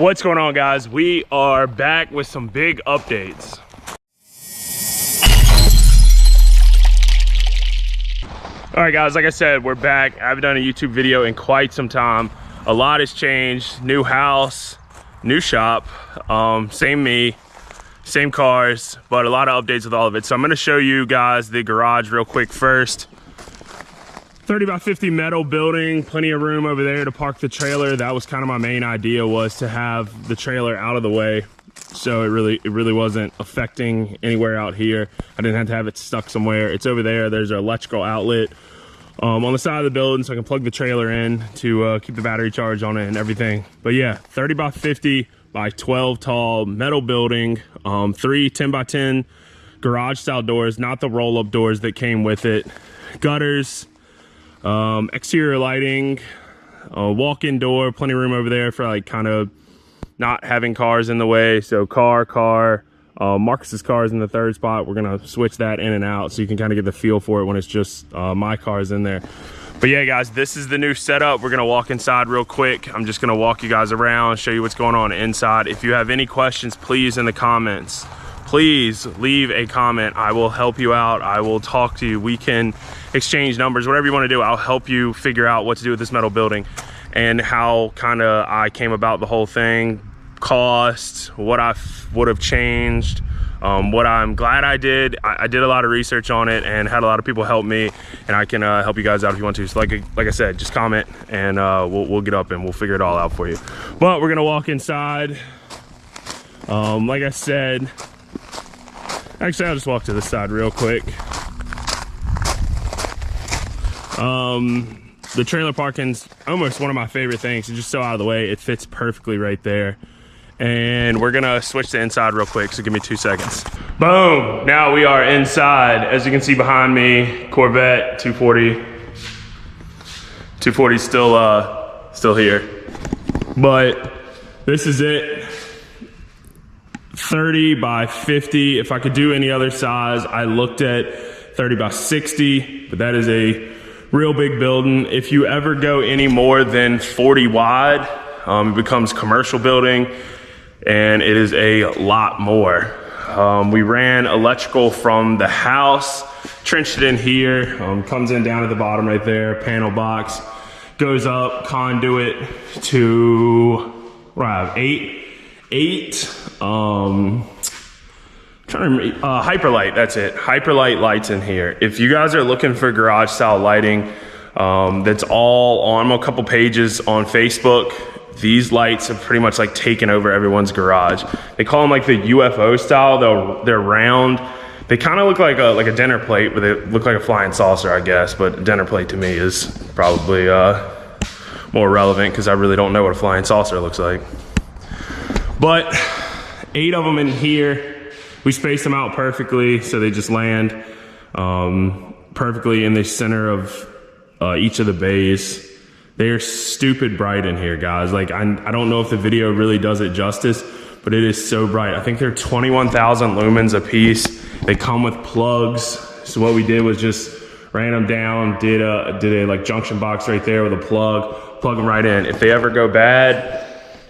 What's going on, guys? We are back with some big updates. All right, guys, like I said, we're back. I haven't done a YouTube video in quite some time. A lot has changed. New house, new shop, same me, same cars, but a lot of updates with all of it. So I'm gonna show you guys the garage real quick first. 30 by 50 metal building, plenty of room over there to park the trailer. That was kind of my main idea, was to have the trailer out of the way. So it really wasn't affecting anywhere out here. I didn't have to have it stuck somewhere. It's over there. There's an electrical outlet on the side of the building, so I can plug the trailer in to keep the battery charged on it and everything. But yeah, 30 by 50 by 12 tall metal building, 3 10 by 10 garage style doors, not the roll-up doors that came with it. Gutters, exterior lighting, walk-in door, plenty of room over there for like kind of not having cars in the way. So car, Marcus's car is in the third spot. We're gonna switch that in and out so you can kind of get the feel for it when it's just my cars in there. But yeah, guys, this is the new setup. We're gonna walk inside real quick. I'm just gonna walk you guys around, show you what's going on inside. If you have any questions, please in the comments, please leave a comment. I will help you out. I will talk to you. We can exchange numbers, whatever you want to do. I'll help you figure out what to do with this metal building and how kind of I came about the whole thing, cost, what I would have changed, what I'm glad I did. I did a lot of research on it and had a lot of people help me, and I can help you guys out if you want to. So like I said, just comment and we'll get up and we'll figure it all out for you. But we're gonna walk inside. Like I said, actually I'll just walk to the side real quick. The trailer parking's almost one of my favorite things. It's just so out of the way. It fits perfectly right there. And we're gonna switch to inside real quick, so give me 2 seconds. Boom, now we are inside. As you can see behind me, Corvette 240. 240 still here. But this is it. 30 by 50. If I could do any other size, I looked at 30 by 60, but that is a real big building. If you ever go any more than 40 wide, it becomes commercial building, and it is a lot more. We ran electrical from the house, trenched it in here, comes in down at the bottom right there, panel box, goes up, conduit to, what do I have, eight Hyperlight, that's it. Hyperlight lights in here. If you guys are looking for garage style lighting, that's all on a couple pages on Facebook. These lights have pretty much like taken over everyone's garage. They call them like the UFO style. They're round. They kind of look like a dinner plate, but they look like a flying saucer, I guess. But a dinner plate to me is probably more relevant because I really don't know what a flying saucer looks like. But 8 of them in here. We spaced them out perfectly, so they just land perfectly in the center of each of the bays. They are stupid bright in here, guys. Like, I don't know if the video really does it justice, but it is so bright. I think they're 21,000 lumens a piece. They come with plugs. So what we did was just ran them down, did a like junction box right there with a plug them right in. If they ever go bad,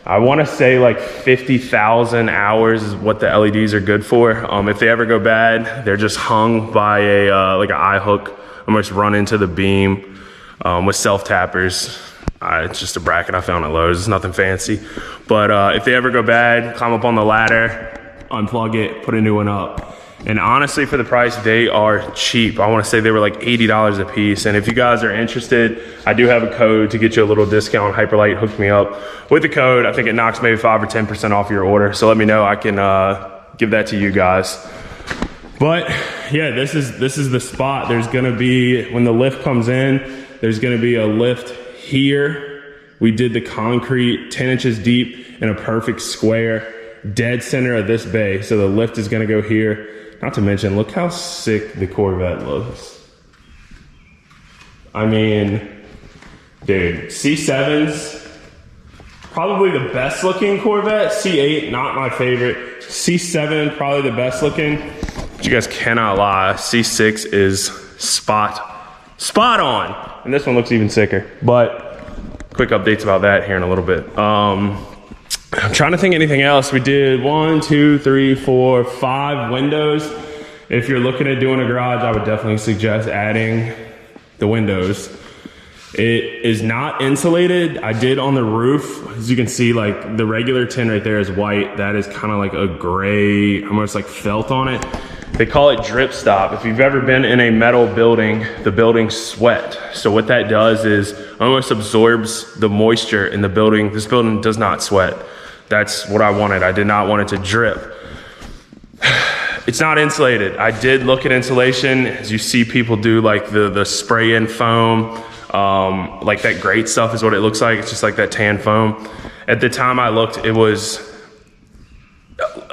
I want to say like 50,000 hours is what the LEDs are good for. If they ever go bad, they're just hung by a like an eye hook, almost run into the beam with self tappers. It's just a bracket I found at Lowe's. It's nothing fancy. But if they ever go bad, climb up on the ladder, unplug it, put a new one up. And honestly, for the price, they are cheap. I want to say they were like $80 a piece. And if you guys are interested, I do have a code to get you a little discount. Hyperlight hooked me up with the code. I think it knocks maybe 5 or 10% off your order. So let me know. I can give that to you guys. But yeah, this is the spot. There's gonna be, when the lift comes in, there's gonna be a lift here. We did the concrete 10 inches deep in a perfect square, dead center of this bay. So the lift is gonna go here. Not to mention, look how sick the Corvette looks. I mean, dude, C7's probably the best looking Corvette. C8, not my favorite. C7, probably the best looking. But you guys cannot lie, C6 is spot on. And this one looks even sicker. But quick updates about that here in a little bit. I'm trying to think anything else. We did 1, 2, 3, 4, 5 windows. If you're looking at doing a garage, I would definitely suggest adding the windows. It is not insulated. I did on the roof. As you can see, like the regular tin right there is white. That is kind of like a gray, almost like felt on it. They call it drip stop. If you've ever been in a metal building, the buildings sweat. So what that does is almost absorbs the moisture in the building. This building does not sweat. That's what I wanted. I did not want it to drip. It's not insulated. I did look at insulation. As you see people do like the spray in foam, like that great stuff is what it looks like. It's just like that tan foam. At the time I looked, it was,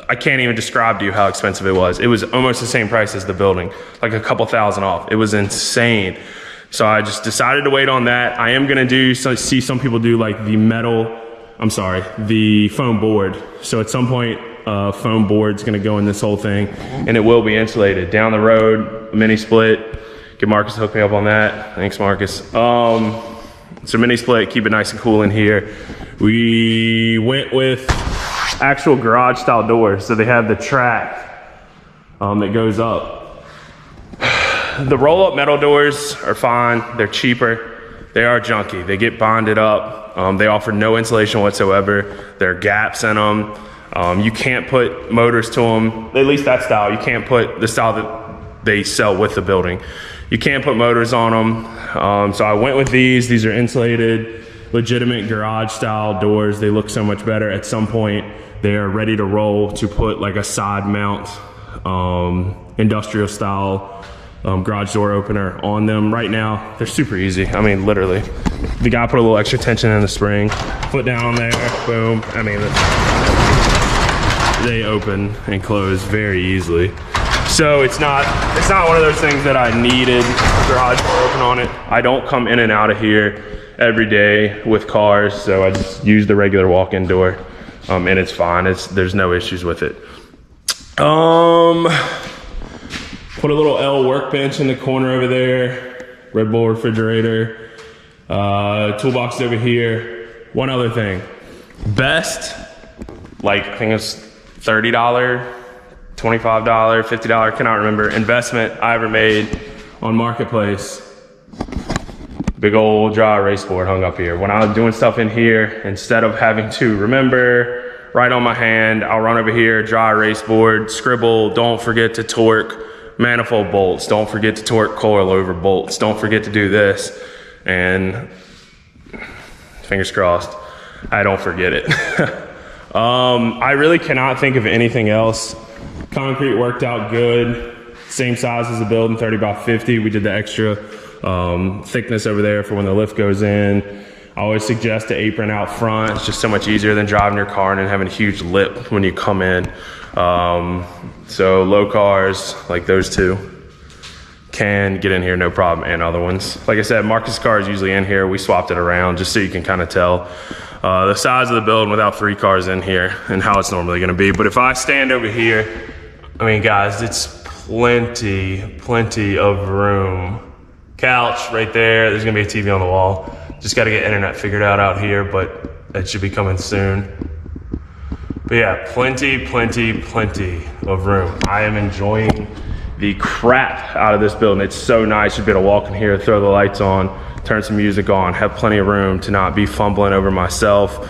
I can't even describe to you how expensive it was. It was almost the same price as the building, like a couple thousand off. It was insane. So I just decided to wait on that. I am gonna see some people do like the foam board. So at some point, foam board's gonna go in this whole thing and it will be insulated. Down the road, mini split. Get Marcus to hook me up on that. Thanks, Marcus. So mini split, keep it nice and cool in here. We went with actual garage style doors. So they have the track that goes up. The roll up metal doors are fine. They're cheaper. They are junky. They get bonded up. They offer no insulation whatsoever. There are gaps in them. You can't put motors to them, at least that style. You can't put the style that they sell with the building. You can't put motors on them. So I went with these. These are insulated, legitimate garage style doors. They look so much better. At some point, they are ready to roll to put like a side mount, industrial style garage door opener on them. Right now, they're super easy. I mean, literally. The guy put a little extra tension in the spring, foot down there, boom. I mean, they open and close very easily. So it's not one of those things that I needed a garage door open on it. I don't come in and out of here every day with cars, so I just use the regular walk-in door, and it's fine. There's no issues with it. Put a little L workbench in the corner over there. Red Bull refrigerator. Toolbox over here. One other thing. Best, like I think it's $30, $25, $50, cannot remember, investment I ever made on Marketplace. Big old dry erase board hung up here. When I was doing stuff in here, instead of having to remember, write on my hand, I'll run over here, dry erase board, scribble, don't forget to torque manifold bolts, don't forget to torque coilover bolts, don't forget to do this, and fingers crossed, I don't forget it. I really cannot think of anything else. Concrete worked out good, same size as the building, 30 by 50. We did the extra thickness over there for when the lift goes in. I always suggest the apron out front. It's just so much easier than driving your car and then having a huge lip when you come in. So low cars, like those two, can get in here no problem, and other ones. Like I said, Marcus' car is usually in here. We swapped it around just so you can kind of tell the size of the building without 3 cars in here and how it's normally gonna be. But if I stand over here, I mean, guys, it's plenty of room. Couch right there. There's gonna be a TV on the wall. Just gotta get internet figured out here, but that should be coming soon. But yeah, plenty of room. I am enjoying the crap out of this building. It's so nice to be able to walk in here, throw the lights on, turn some music on, have plenty of room to not be fumbling over myself.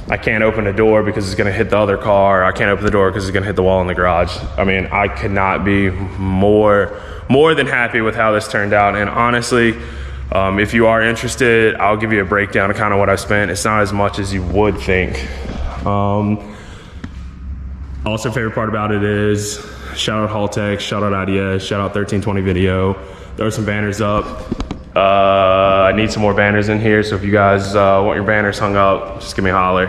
I can't open the door because it's gonna hit the other car. I can't open the door because it's gonna hit the wall in the garage. I mean, I could not be more than happy with how this turned out. And honestly, if you are interested, I'll give you a breakdown of kind of what I spent. It's not as much as you would think. Also, favorite part about it is shout out Haltech, shout out IDS, shout out 1320 Video. Throw some banners up. I need some more banners in here, so if you guys want your banners hung up, just give me a holler.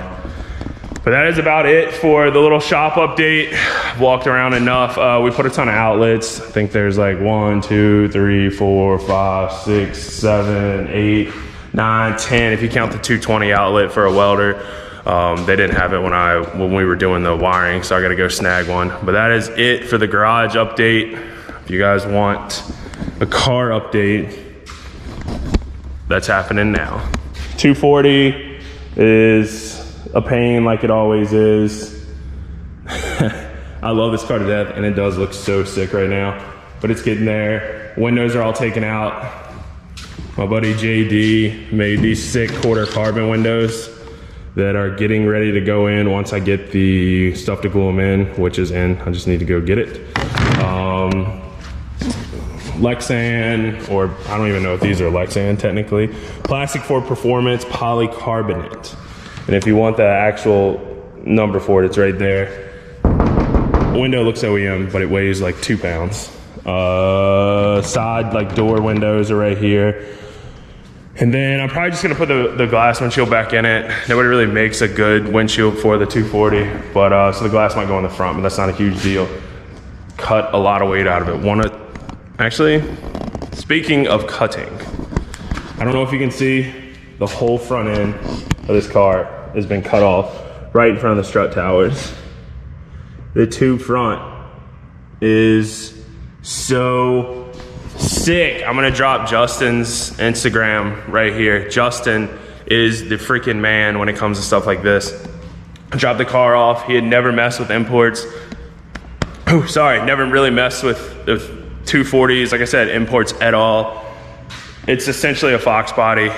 But that is about it for the little shop update. Walked around enough. We put a ton of outlets. I think there's like 1, 2, 3, 4, 5, 6, 7, 8, 9, 10. If you count the 220 outlet for a welder. They didn't have it when we were doing the wiring, so I gotta go snag one. But that is it for the garage update. If you guys want a car update, that's happening now. 240 is a pain like it always is. I love this car to death, and it does look so sick right now, but it's getting there. Windows are all taken out. My buddy JD made these sick quarter carbon windows that are getting ready to go in once I get the stuff to glue them in, which is in. I just need to go get it. Lexan, or I don't even know if these are Lexan technically. Plastic for Performance polycarbonate. And if you want the actual number for it, it's right there. Window looks OEM, but it weighs like 2 pounds. Side like door windows are right here. And then I'm probably just gonna put the glass windshield back in it. Nobody really makes a good windshield for the 240, but so the glass might go in the front, but that's not a huge deal. Cut a lot of weight out of it. Actually, speaking of cutting, I don't know if you can see the whole front end of this car has been cut off right in front of the strut towers. The tube front is so sick. I'm gonna drop Justin's Instagram right here. Justin is the freaking man when it comes to stuff like this. I dropped the car off. He had never messed with imports. Oh, sorry, never really messed with the 240s. Like I said, imports at all. It's essentially a Fox body.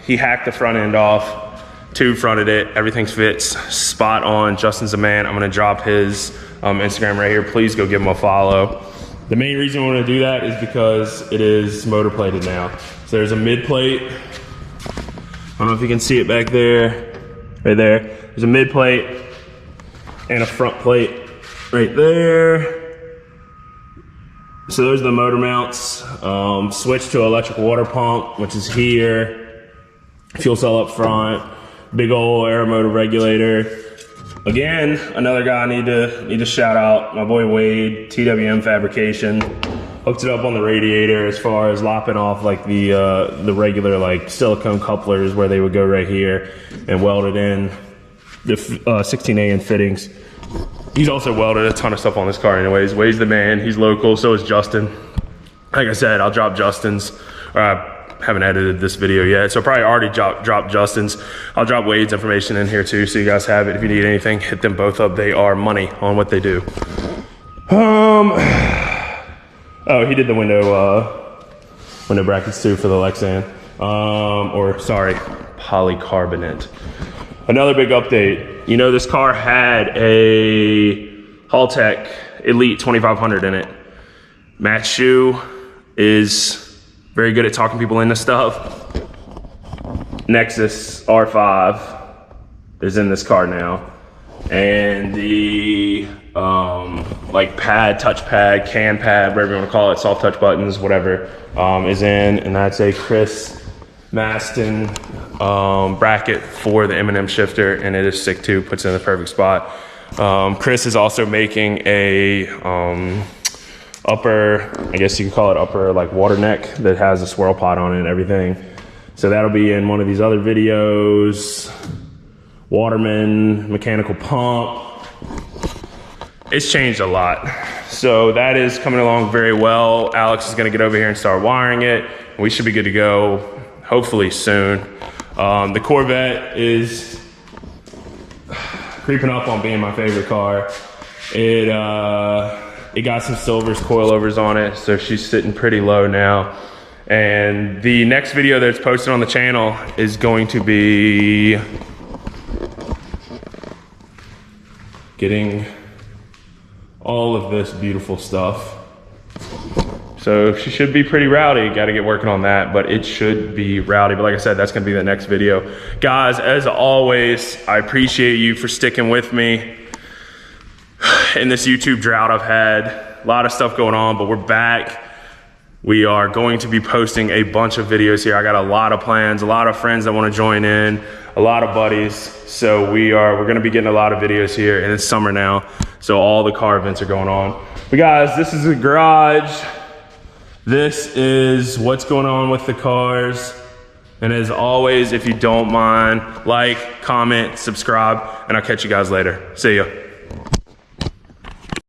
He hacked the front end off, tube fronted it. Everything fits spot on. Justin's a man. I'm gonna drop his Instagram right here. Please go give him a follow. The main reason we want to do that is because it is motor plated now. So there's a mid plate. I don't know if you can see it back there, right there. There's a mid plate and a front plate right there. So those are the motor mounts. Switch to electric water pump, which is here. Fuel cell up front. Big old air motor regulator. Again, another guy I need to shout out, my boy Wade, TWM Fabrication. Hooked it up on the radiator as far as lopping off like the regular like silicone couplers where they would go right here, and welded in the 16A in fittings. He's also welded a ton of stuff on this car anyways. Wade's the man, he's local, so is Justin. Like I said, I'll drop Justin's, haven't edited this video yet, so probably already dropped Justin's. I'll drop Wade's information in here too, so you guys have it. If you need anything, hit them both up. They are money on what they do. Oh, he did the window brackets too for the Lexan. Polycarbonate. Another big update. You know, this car had a Haltech Elite 2500 in it. Matt Shu is very good at talking people into stuff. Nexus R5 is in this car now. And the like touchpad, can pad, whatever you want to call it, soft touch buttons, whatever, is in. And that's a Chris Maston bracket for the M&M shifter, and it is sick too, puts it in the perfect spot. Chris is also making a upper, I guess you could call it upper like water neck that has a swirl pot on it and everything. So that'll be in one of these other videos. Waterman, mechanical pump. It's changed a lot. So that is coming along very well. Alex is gonna get over here and start wiring it. We should be good to go, hopefully soon. The Corvette is creeping up on being my favorite car. It got some silvers, coilovers on it, so she's sitting pretty low now. And the next video that's posted on the channel is going to be getting all of this beautiful stuff. So she should be pretty rowdy. Got to get working on that, but it should be rowdy. But like I said, that's gonna be the next video. Guys, as always, I appreciate you for sticking with me in this YouTube drought I've had. A lot of stuff going on, but we're back. We are going to be posting a bunch of videos here. I got a lot of plans, a lot of friends that want to join in, a lot of buddies. So we're gonna be getting a lot of videos here, and it's summer now, so all the car events are going on. But guys, this is the garage. This is what's going on with the cars. And as always, if you don't mind, like, comment, subscribe, and I'll catch you guys later. See ya.